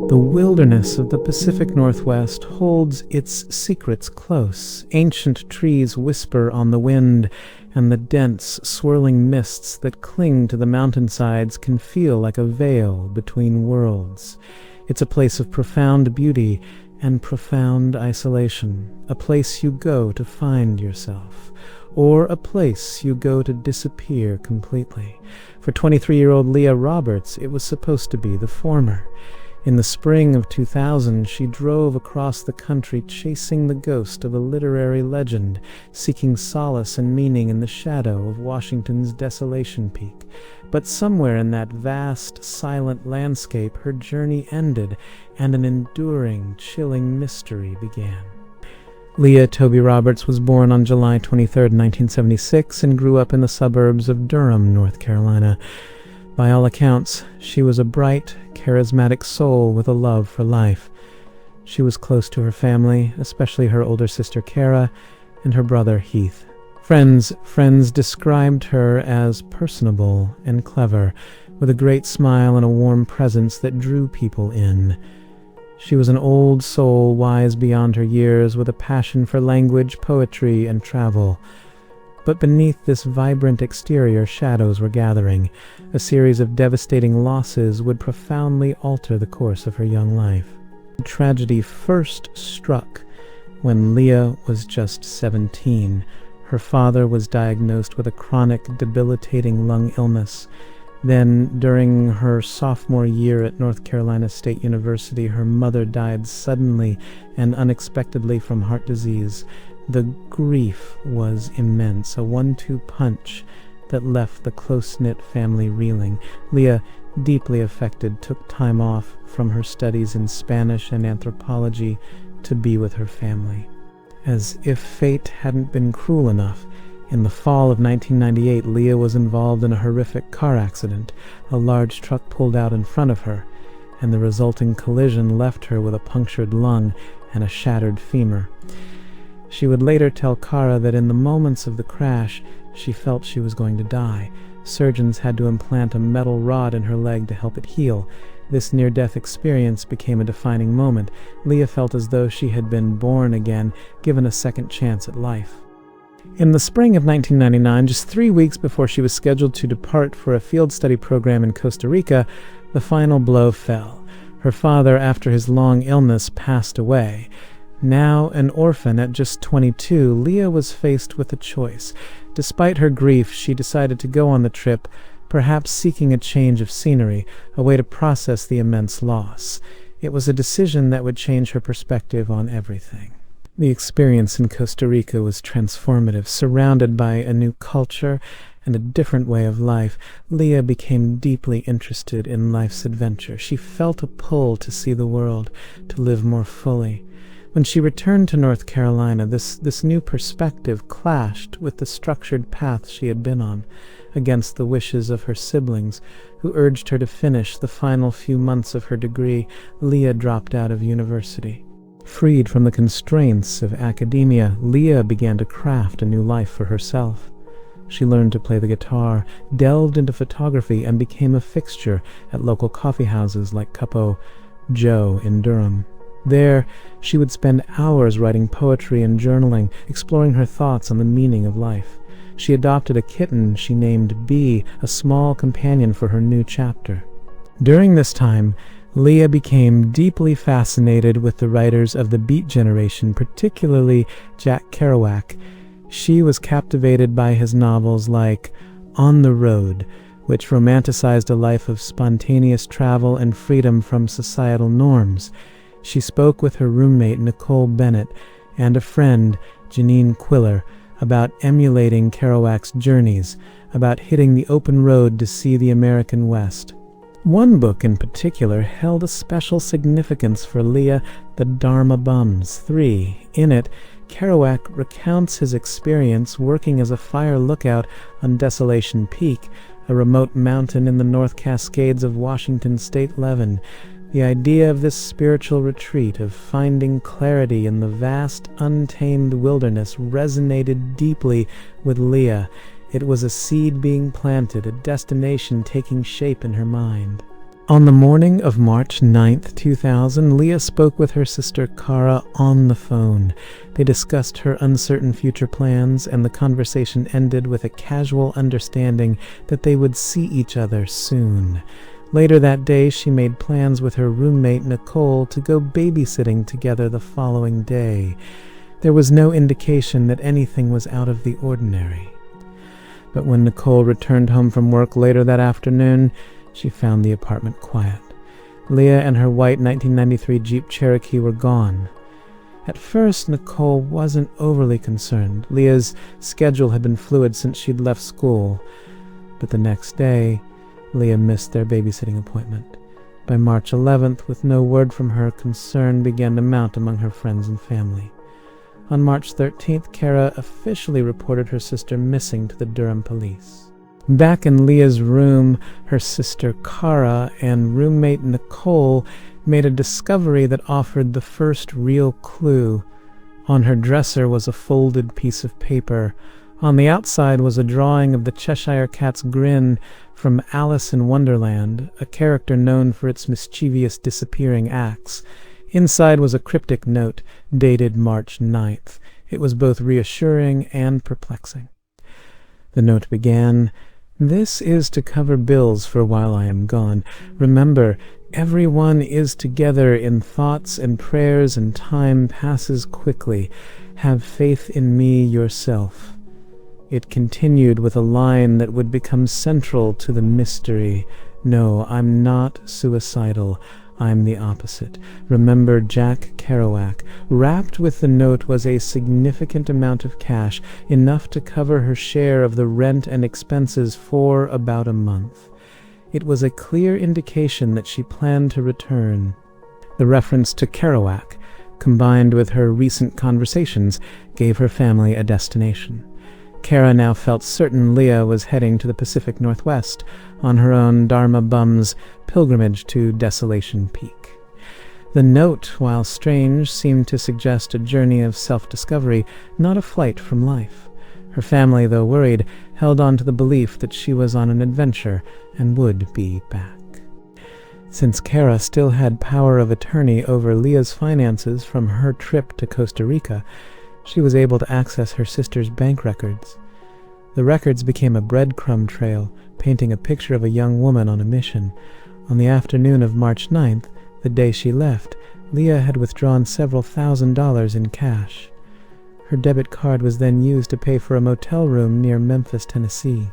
The wilderness of the Pacific Northwest holds its secrets close. Ancient trees whisper on the wind, and the dense, swirling mists that cling to the mountainsides can feel like a veil between worlds. It's a place of profound beauty and profound isolation, a place you go to find yourself, or a place you go to disappear completely. For 23-year-old Leah Roberts, it was supposed to be the former. In the spring of 2000, she drove across the country chasing the ghost of a literary legend, seeking solace and meaning in the shadow of Washington's Desolation Peak. But somewhere in that vast, silent landscape, her journey ended, and an enduring, chilling mystery began. Leah Toby Roberts was born on July 23, 1976, and grew up in the suburbs of Durham, North Carolina. By all accounts, she was a bright, charismatic soul with a love for life. She was close to her family, especially her older sister Kara and her brother Heath. Friends described her as personable and clever, with a great smile and a warm presence that drew people in. She was an old soul, wise beyond her years, with a passion for language, poetry, and travel. But beneath this vibrant exterior, shadows were gathering. A series of devastating losses would profoundly alter the course of her young life. Tragedy first struck when Leah was just 17. Her father was diagnosed with a chronic, debilitating lung illness. Then, during her sophomore year at North Carolina State University, her mother died suddenly and unexpectedly from heart disease. The grief was immense, a 1-2 punch that left the close-knit family reeling. Leah, deeply affected, took time off from her studies in Spanish and anthropology to be with her family. As if fate hadn't been cruel enough, in the fall of 1998, Leah was involved in a horrific car accident. A large truck pulled out in front of her, and the resulting collision left her with a punctured lung and a shattered femur. She would later tell Kara that in the moments of the crash, she felt she was going to die. Surgeons had to implant a metal rod in her leg to help it heal. This near-death experience became a defining moment. Leah felt as though she had been born again, given a second chance at life. In the spring of 1999, just 3 weeks before she was scheduled to depart for a field study program in Costa Rica, the final blow fell. Her father, after his long illness, passed away. Now an orphan at just 22, Leah was faced with a choice. Despite her grief, she decided to go on the trip, perhaps seeking a change of scenery, a way to process the immense loss. It was a decision that would change her perspective on everything. The experience in Costa Rica was transformative. Surrounded by a new culture and a different way of life, Leah became deeply interested in life's adventure. She felt a pull to see the world, to live more fully. When she returned to North Carolina, this new perspective clashed with the structured path she had been on, against the wishes of her siblings, who urged her to finish the final few months of her degree. Leah dropped out of university. Freed from the constraints of academia, Leah began to craft a new life for herself. She learned to play the guitar, delved into photography, and became a fixture at local coffee houses like Cup Joe in Durham. There, she would spend hours writing poetry and journaling, exploring her thoughts on the meaning of life. She adopted a kitten she named Bee, a small companion for her new chapter. During this time, Leah became deeply fascinated with the writers of the Beat generation, particularly Jack Kerouac. She was captivated by his novels like On the Road, which romanticized a life of spontaneous travel and freedom from societal norms. She spoke with her roommate Nicole Bennett and a friend, Janine Quiller, about emulating Kerouac's journeys, about hitting the open road to see the American West. One book in particular held a special significance for Leah, The Dharma Bums 3. In it, Kerouac recounts his experience working as a fire lookout on Desolation Peak, a remote mountain in the North Cascades of Washington State Levin. The idea of this spiritual retreat, of finding clarity in the vast, untamed wilderness, resonated deeply with Leah. It was a seed being planted, a destination taking shape in her mind. On the morning of March 9th, 2000, Leah spoke with her sister Cara on the phone. They discussed her uncertain future plans, and the conversation ended with a casual understanding that they would see each other soon. Later that day, she made plans with her roommate Nicole to go babysitting together the following day. There was no indication that anything was out of the ordinary. But when Nicole returned home from work later that afternoon, she found the apartment quiet. Leah and her white 1993 Jeep Cherokee were gone. At first, Nicole wasn't overly concerned. Leah's schedule had been fluid since she'd left school. But the next day, Leah missed their babysitting appointment. By March 11th, with no word from her, concern began to mount among her friends and family. On March 13th, Cara officially reported her sister missing to the Durham police. Back in Leah's room, her sister Cara and roommate Nicole made a discovery that offered the first real clue. On her dresser was a folded piece of paper. On the outside was a drawing of the Cheshire Cat's grin from Alice in Wonderland, a character known for its mischievous disappearing acts. Inside was a cryptic note, dated March 9th. It was both reassuring and perplexing. The note began, "This is to cover bills for while I am gone. Remember, everyone is together in thoughts and prayers, and time passes quickly. Have faith in me yourself." It continued with a line that would become central to the mystery. "No, I'm not suicidal. I'm the opposite. Remember Jack Kerouac." Wrapped with the note was a significant amount of cash, enough to cover her share of the rent and expenses for about a month. It was a clear indication that she planned to return. The reference to Kerouac, combined with her recent conversations, gave her family a destination. Cara now felt certain Leah was heading to the Pacific Northwest on her own Dharma Bum's pilgrimage to Desolation Peak. The note, while strange, seemed to suggest a journey of self-discovery, not a flight from life. Her family, though worried, held on to the belief that she was on an adventure and would be back. Since Cara still had power of attorney over Leah's finances from her trip to Costa Rica, she was able to access her sister's bank records. The records became a breadcrumb trail, painting a picture of a young woman on a mission. On the afternoon of March 9th, the day she left, Leah had withdrawn several $1,000s in cash. Her debit card was then used to pay for a motel room near Memphis, Tennessee.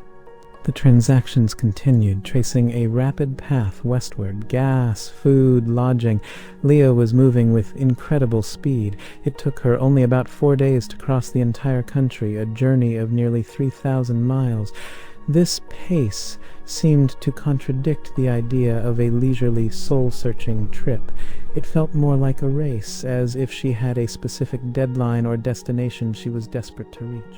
The transactions continued, tracing a rapid path westward. Gas, food, lodging. Leah was moving with incredible speed. It took her only about 4 days to cross the entire country, a journey of nearly 3,000 miles. This pace seemed to contradict the idea of a leisurely, soul-searching trip. It felt more like a race, as if she had a specific deadline or destination she was desperate to reach.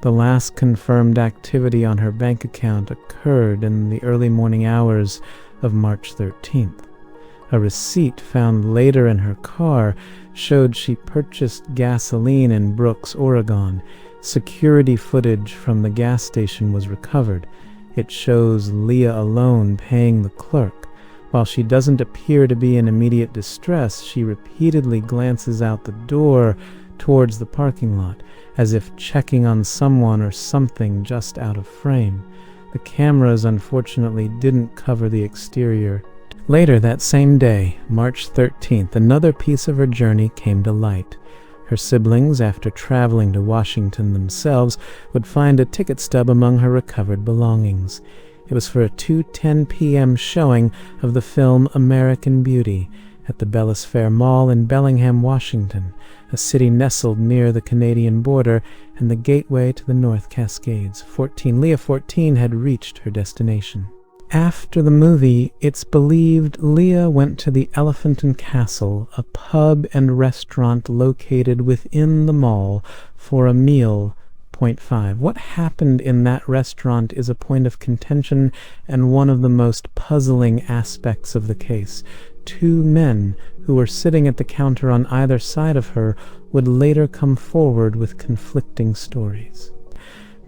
The last confirmed activity on her bank account occurred in the early morning hours of March 13th. A receipt found later in her car showed she purchased gasoline in Brooks, Oregon. Security footage from the gas station was recovered. It shows Leah alone paying the clerk. While she doesn't appear to be in immediate distress, she repeatedly glances out the door towards the parking lot, as if checking on someone or something just out of frame. The cameras unfortunately didn't cover the exterior. Later that same day, March 13th, another piece of her journey came to light. Her siblings, after traveling to Washington themselves, would find a ticket stub among her recovered belongings. It was for a 2:10 p.m. showing of the film American Beauty at the Bellis Fair Mall in Bellingham, Washington, a city nestled near the Canadian border and the gateway to the North Cascades. Leah 14 had reached her destination. After the movie, it's believed Leah went to the Elephant and Castle, a pub and restaurant located within the mall, for a meal. Point 5. What happened in that restaurant is a point of contention and one of the most puzzling aspects of the case. Two men who were sitting at the counter on either side of her would later come forward with conflicting stories.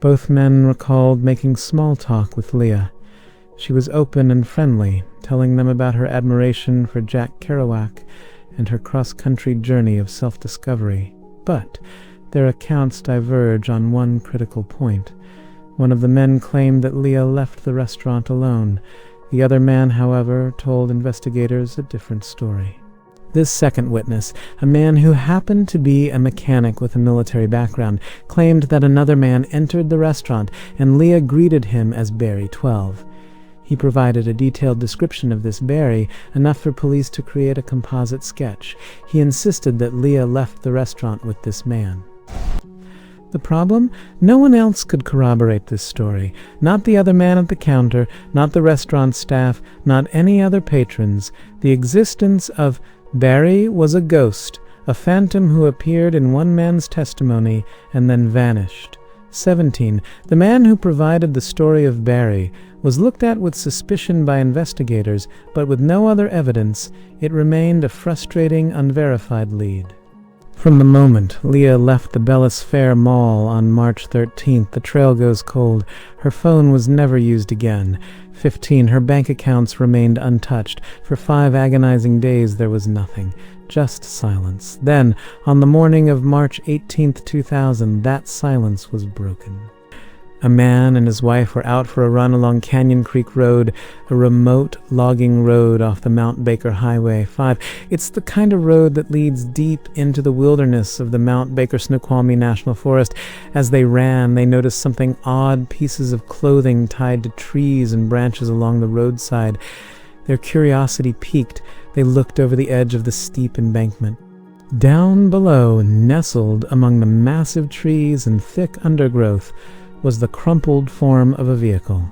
Both men recalled making small talk with Leah. She was open and friendly, telling them about her admiration for Jack Kerouac and her cross-country journey of self-discovery. But their accounts diverge on one critical point. One of the men claimed that Leah left the restaurant alone. The other man, however, told investigators a different story. This second witness, a man who happened to be a mechanic with a military background, claimed that another man entered the restaurant and Leah greeted him as Barry 12. He provided a detailed description of this Barry, enough for police to create a composite sketch. He insisted that Leah left the restaurant with this man. The problem? No one else could corroborate this story. Not the other man at the counter, not the restaurant staff, not any other patrons. The existence of Barry was a ghost, a phantom who appeared in one man's testimony and then vanished. 17. The man who provided the story of Barry was looked at with suspicion by investigators, but with no other evidence, it remained a frustrating, unverified lead. From the moment Leah left the Bellis Fair Mall on March 13th, the trail goes cold. Her phone was never used again. 15. Her bank accounts remained untouched. For 5 agonizing days there was nothing. Just silence. Then, on the morning of March 18th, 2000, that silence was broken. A man and his wife were out for a run along Canyon Creek Road, a remote logging road off the Mount Baker Highway 5. It's the kind of road that leads deep into the wilderness of the Mount Baker Snoqualmie National Forest. As they ran, they noticed something odd, pieces of clothing tied to trees and branches along the roadside. Their curiosity piqued. They looked over the edge of the steep embankment. Down below, nestled among the massive trees and thick undergrowth, was the crumpled form of a vehicle.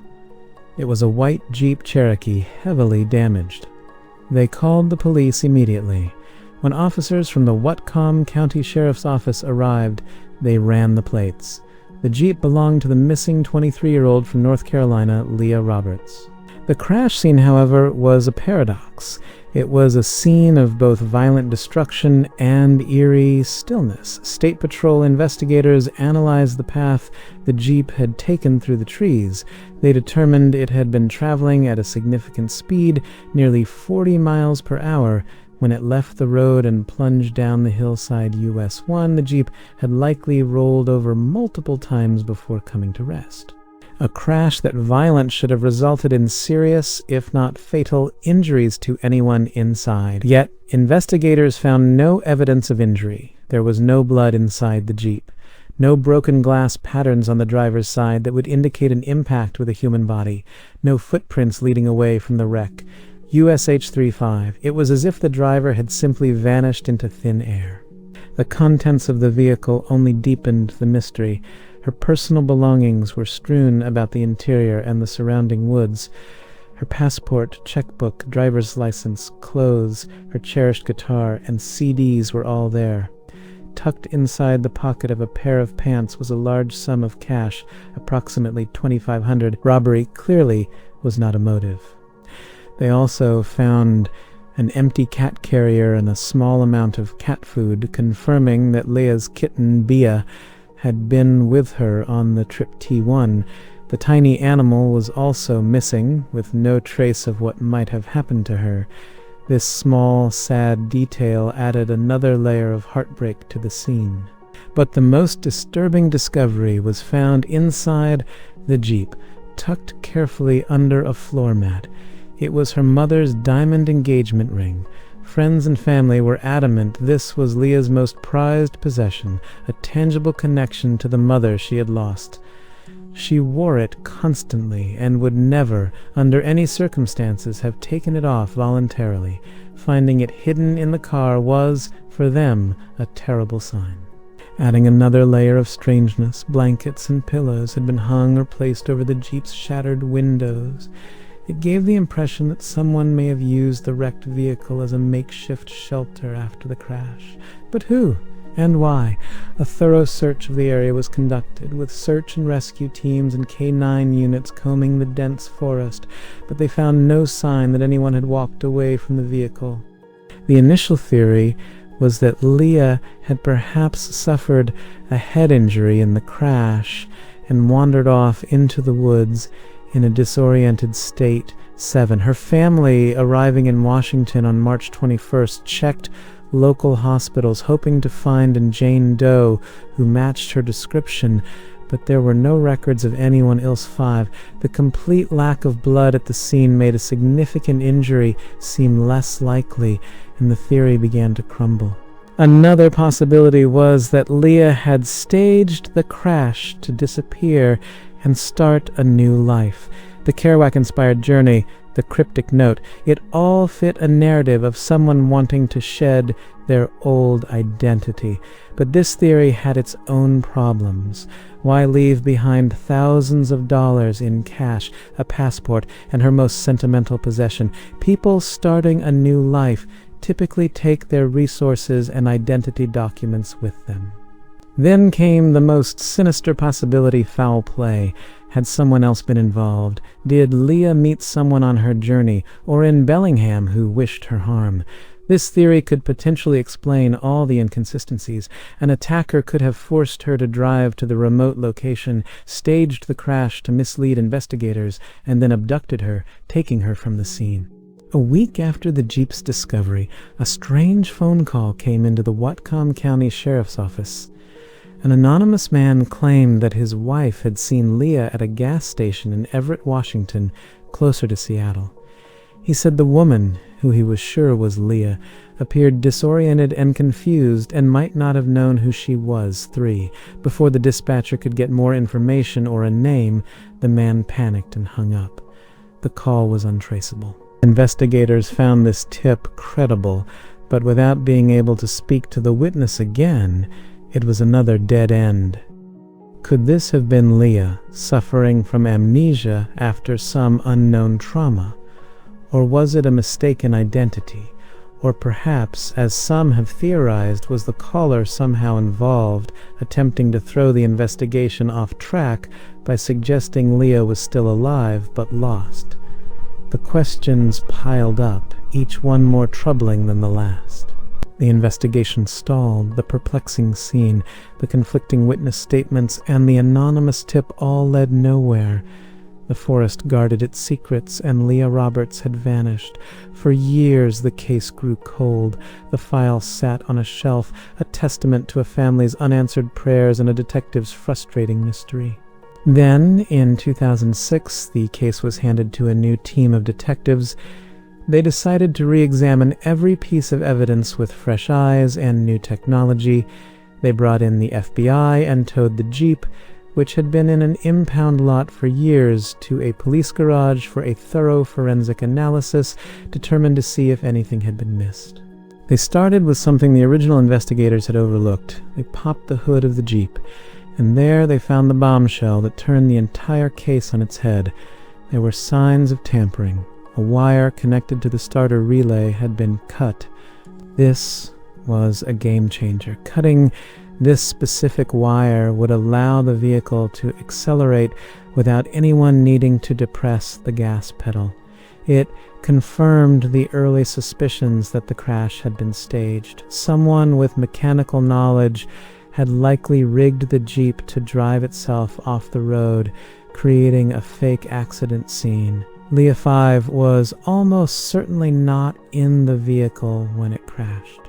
It was a white Jeep Cherokee, heavily damaged. They called the police immediately. When officers from the Whatcom County Sheriff's Office arrived, they ran the plates. The Jeep belonged to the missing 23-year-old from North Carolina, Leah Roberts. The crash scene, however, was a paradox. It was a scene of both violent destruction and eerie stillness. State Patrol investigators analyzed the path the Jeep had taken through the trees. They determined it had been traveling at a significant speed, nearly 40 miles per hour. When it left the road and plunged down the hillside US 1, the Jeep had likely rolled over multiple times before coming to rest. A crash that violence should have resulted in serious, if not fatal, injuries to anyone inside. Yet, investigators found no evidence of injury. There was no blood inside the Jeep. No broken glass patterns on the driver's side that would indicate an impact with a human body. No footprints leading away from the wreck. USH-35. It was as if the driver had simply vanished into thin air. The contents of the vehicle only deepened the mystery. Her personal belongings were strewn about the interior and the surrounding woods. Her passport, checkbook, driver's license, clothes, her cherished guitar, and CDs were all there. Tucked inside the pocket of a pair of pants was a large sum of cash, approximately $2,500. Robbery clearly was not a motive. They also found an empty cat carrier and a small amount of cat food, confirming that Leah's kitten, Bia, had been with her on the trip T1. The tiny animal was also missing, with no trace of what might have happened to her. This small, sad detail added another layer of heartbreak to the scene. But the most disturbing discovery was found inside the Jeep, tucked carefully under a floor mat. It was her mother's diamond engagement ring. Friends and family were adamant this was Leah's most prized possession, a tangible connection to the mother she had lost. She wore it constantly and would never, under any circumstances, have taken it off voluntarily. Finding it hidden in the car was, for them, a terrible sign. Adding another layer of strangeness, blankets and pillows had been hung or placed over the Jeep's shattered windows. It gave the impression that someone may have used the wrecked vehicle as a makeshift shelter after the crash. But who? And why? A thorough search of the area was conducted, with search and rescue teams and K-9 units combing the dense forest, but they found no sign that anyone had walked away from the vehicle. The initial theory was that Leah had perhaps suffered a head injury in the crash and wandered off into the woods. in a disoriented state. 7. Her family, arriving in Washington on March 21st, checked local hospitals hoping to find a Jane Doe who matched her description, but there were no records of anyone else. 5. The complete lack of blood at the scene made a significant injury seem less likely, and the theory began to crumble. Another possibility was that Leah had staged the crash to disappear and start a new life. The Kerouac-inspired journey, the cryptic note, it all fit a narrative of someone wanting to shed their old identity. But this theory had its own problems. Why leave behind thousands of dollars in cash, a passport, and her most sentimental possession? People starting a new life typically take their resources and identity documents with them. Then came the most sinister possibility: foul play. Had someone else been involved? Did Leah meet someone on her journey, or in Bellingham, who wished her harm? This theory could potentially explain all the inconsistencies. An attacker could have forced her to drive to the remote location, staged the crash to mislead investigators, and then abducted her, taking her from the scene. A week after the Jeep's discovery, a strange phone call came into the Whatcom County Sheriff's Office. An anonymous man claimed that his wife had seen Leah at a gas station in Everett, Washington, closer to Seattle. He said the woman, who he was sure was Leah, appeared disoriented and confused and might not have known who she was. 3. Before the dispatcher could get more information or a name, the man panicked and hung up. The call was untraceable. Investigators found this tip credible, but without being able to speak to the witness again, it was another dead end. Could this have been Leah, suffering from amnesia after some unknown trauma? Or was it a mistaken identity? Or perhaps, as some have theorized, was the caller somehow involved, attempting to throw the investigation off track by suggesting Leah was still alive but lost? The questions piled up, each one more troubling than the last. The investigation stalled. The perplexing scene, the conflicting witness statements, and the anonymous tip all led nowhere. The forest guarded its secrets, and Leah Roberts had vanished. For years the case grew cold. The file sat on a shelf, a testament to a family's unanswered prayers and a detective's frustrating mystery. Then, in 2006, the case was handed to a new team of detectives. They decided to re-examine every piece of evidence with fresh eyes and new technology. They brought in the FBI and towed the Jeep, which had been in an impound lot for years, to a police garage for a thorough forensic analysis, determined to see if anything had been missed. They started with something the original investigators had overlooked. They popped the hood of the Jeep, and there they found the bombshell that turned the entire case on its head. There were signs of tampering. A wire connected to the starter relay had been cut. This was a game changer. Cutting this specific wire would allow the vehicle to accelerate without anyone needing to depress the gas pedal. It confirmed the early suspicions that the crash had been staged. Someone with mechanical knowledge had likely rigged the Jeep to drive itself off the road, creating a fake accident scene. Leah 5 was almost certainly not in the vehicle when it crashed.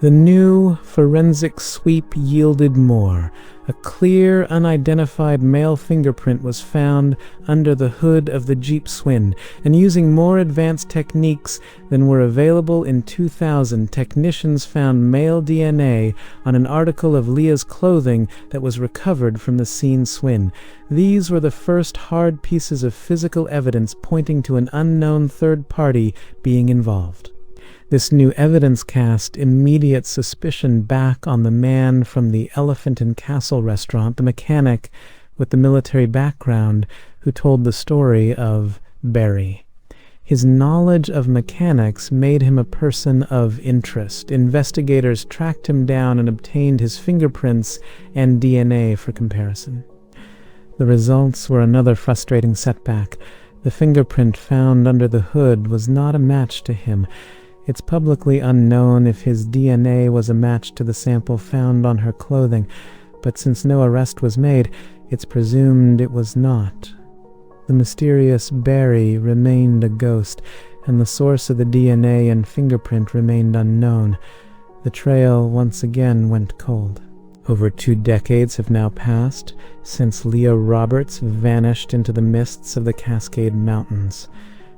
The new forensic sweep yielded more. A clear, unidentified male fingerprint was found under the hood of the Jeep Swin, and using more advanced techniques than were available in 2000, technicians found male DNA on an article of Leah's clothing that was recovered from the scene Swin. These were the first hard pieces of physical evidence pointing to an unknown third party being involved. This new evidence cast immediate suspicion back on the man from the Elephant and Castle restaurant, the mechanic with the military background who told the story of Barry. His knowledge of mechanics made him a person of interest. Investigators tracked him down and obtained his fingerprints and DNA for comparison. The results were another frustrating setback. The fingerprint found under the hood was not a match to him. It's publicly unknown if his DNA was a match to the sample found on her clothing, but since no arrest was made, it's presumed it was not. The mysterious Barry remained a ghost, and the source of the DNA and fingerprint remained unknown. The trail once again went cold. Over 2 decades have now passed since Leah Roberts vanished into the mists of the Cascade Mountains.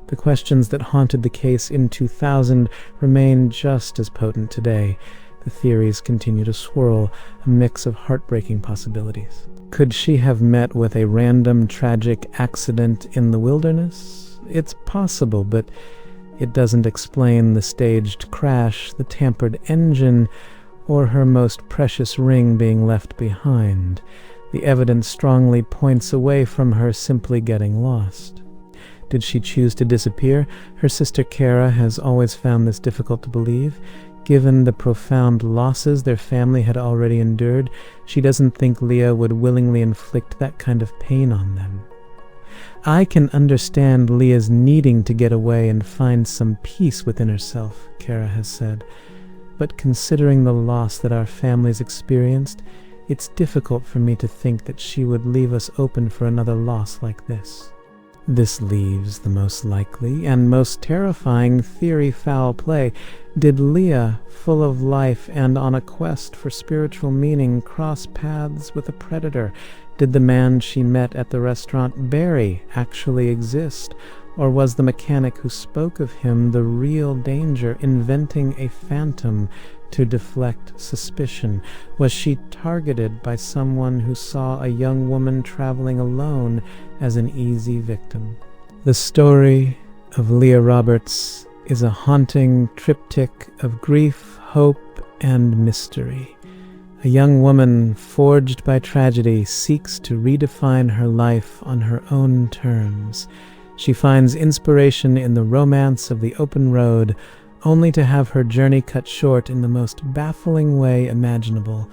The questions that haunted the case in 2000 remain just as potent today. The theories continue to swirl, a mix of heartbreaking possibilities. Could she have met with a random tragic accident in the wilderness? It's possible, but it doesn't explain the staged crash, the tampered engine, or her most precious ring being left behind. The evidence strongly points away from her simply getting lost. Did she choose to disappear? Her sister Kara has always found this difficult to believe. Given the profound losses their family had already endured, she doesn't think Leah would willingly inflict that kind of pain on them. I can understand Leah's needing to get away and find some peace within herself, Kara has said. But considering the loss that our families experienced, it's difficult for me to think that she would leave us open for another loss like this. This leaves the most likely and most terrifying theory foul play. Did Leah, full of life and on a quest for spiritual meaning, cross paths with a predator? Did the man she met at the restaurant Barry actually exist? Or was the mechanic who spoke of him the real danger, inventing a phantom to deflect suspicion? Was she targeted by someone who saw a young woman traveling alone as an easy victim? The story of Leah Roberts is a haunting triptych of grief, hope, and mystery. A young woman forged by tragedy seeks to redefine her life on her own terms. She finds inspiration in the romance of the open road, only to have her journey cut short in the most baffling way imaginable.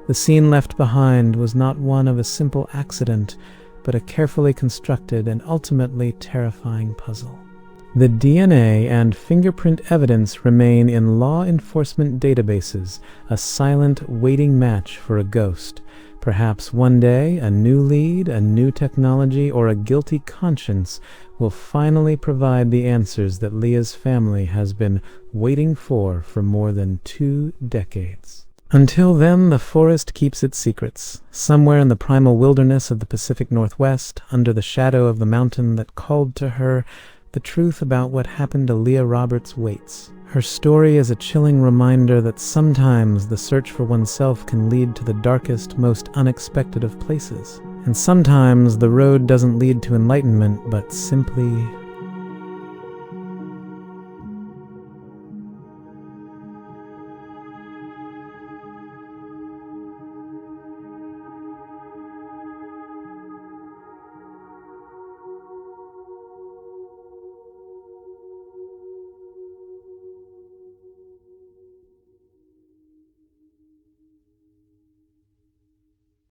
The scene left behind was not one of a simple accident, but a carefully constructed and ultimately terrifying puzzle. The DNA and fingerprint evidence remain in law enforcement databases, a silent waiting match for a ghost. Perhaps one day a new lead, a new technology, or a guilty conscience will finally provide the answers that Leah's family has been waiting for more than 2 decades. Until then, the forest keeps its secrets. Somewhere in the primal wilderness of the Pacific Northwest, under the shadow of the mountain that called to her, the truth about what happened to Leah Roberts waits. Her story is a chilling reminder that sometimes the search for oneself can lead to the darkest, most unexpected of places. And sometimes the road doesn't lead to enlightenment, but simply